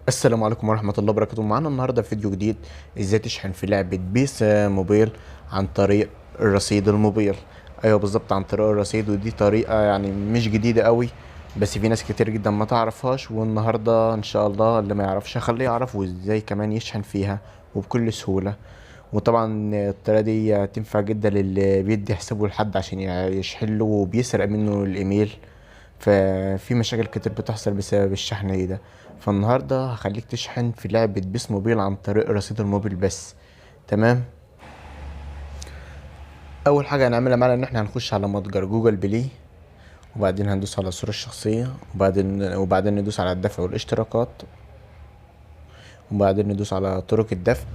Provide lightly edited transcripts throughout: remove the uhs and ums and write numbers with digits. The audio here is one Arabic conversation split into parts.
السلام عليكم ورحمة الله وبركاته. معانا النهاردة فيديو جديد، ازاي تشحن في لعبة بيس موبيل عن طريق الرصيد الموبيل. ايوه بالظبط، عن طريق الرصيد، ودي طريقة يعني مش جديدة قوي، بس في ناس كتير جدا ما تعرفهاش. والنهاردة ان شاء الله اللي ما يعرفش هخليه يعرف، وازاي كمان يشحن فيها وبكل سهولة. وطبعا الطريقة دي تنفع جدا للي بيدي حسابه لحد عشان يشحن له وبيسرق منه الايميل. ففي مشاكل كتير بتحصل بسبب الشحن ده. فالنهارده هخليك تشحن في لعبة بيس موبيل عن طريق رصيد الموبيل بس. تمام. اول حاجة هنعملها معانا ان احنا هنخش على متجر جوجل بلاي، وبعدين هندوس على الصورة الشخصية، وبعدين ندوس على الدفع والاشتراكات، وبعدين ندوس على طرق الدفع،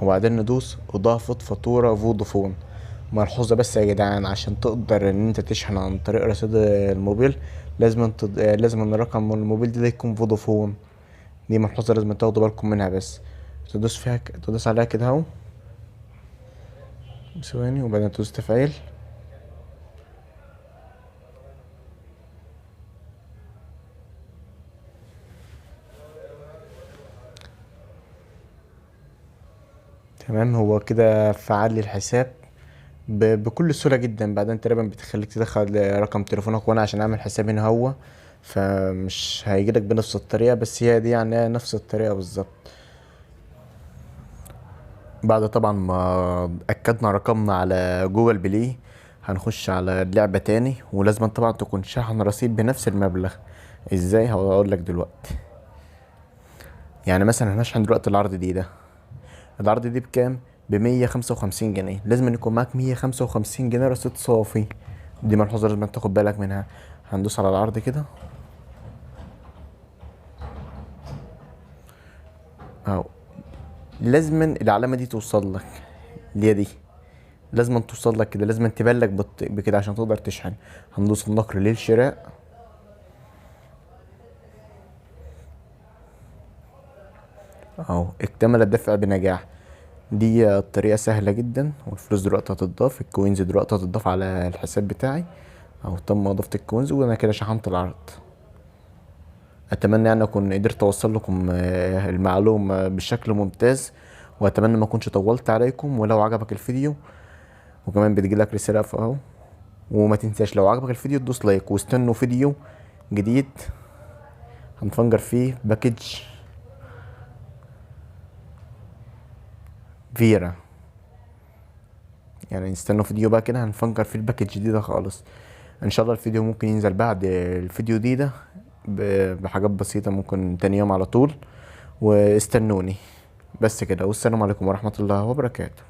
وبعدين ندوس اضافة فاتورة فودافون. ملحوظة بس يا جدعان، عشان تقدر ان انت تشحن عن طريق رصيد الموبيل لازم ان رقم الموبيل ده يكون فودافون. دي ملحوظة لازم تاخدوا بالكم منها بس. تدوس عليها كده اهو ثواني، وبعدين تدوس تفعيل. تمام، هو كده فعل لي الحساب بكل سهولة جدا. بعدين تقريبا بتخليك تدخل رقم تليفونك، وانا عشان اعمل حساب هنا هو فمش هيجيلك بنفس الطريقة، بس هي دي يعني نفس الطريقة بالظبط. بعد طبعا ما اكدنا رقمنا على جوجل بلاي، هنخش على اللعبة تاني، ولازم طبعا تكون شاحن رصيد بنفس المبلغ. ازاي؟ هقول لك دلوقتي. يعني مثلا هنشحن دلوقتي العرض دي بكام؟ ب155 جنيه. لازم أن يكون معاك 155 جنيه رصيد صافي. دي ملحوظة لازم تاخد بالك منها. هندوس على العرض كده اهو. لازم العلامة دي توصل لك، اللي هي دي لازم توصل لك كده، لازم تبلغ بكده عشان تقدر تشحن. هندوس النقر للشراء اهو. اكتمل الدفع بنجاح. دي طريقة سهلة جدا، والفلوس دلوقتي هتضاف، الكوينز دلوقتي هتضاف على الحساب بتاعي اهو. تم اضافة الكوينز، وانا كده شحنت العرض. اتمنى يعني اكون قدرت اوصل لكم المعلومة بشكل ممتاز، واتمنى ما اكونش طولت عليكم. ولو عجبك الفيديو، وكمان بتجيلك رسالة اهو. وما تنساش لو عجبك الفيديو تدوس لايك، واستنوا فيديو جديد هنفنجر فيه باكج فيرا. يعني نستنوا فيديو بقى كده هنفنجر فيه الباكج جديدة خالص. ان شاء الله الفيديو ممكن ينزل بعد الفيديو ده بحاجات بسيطة، ممكن تاني يوم على طول. واستنوني بس كده، والسلام عليكم ورحمة الله وبركاته.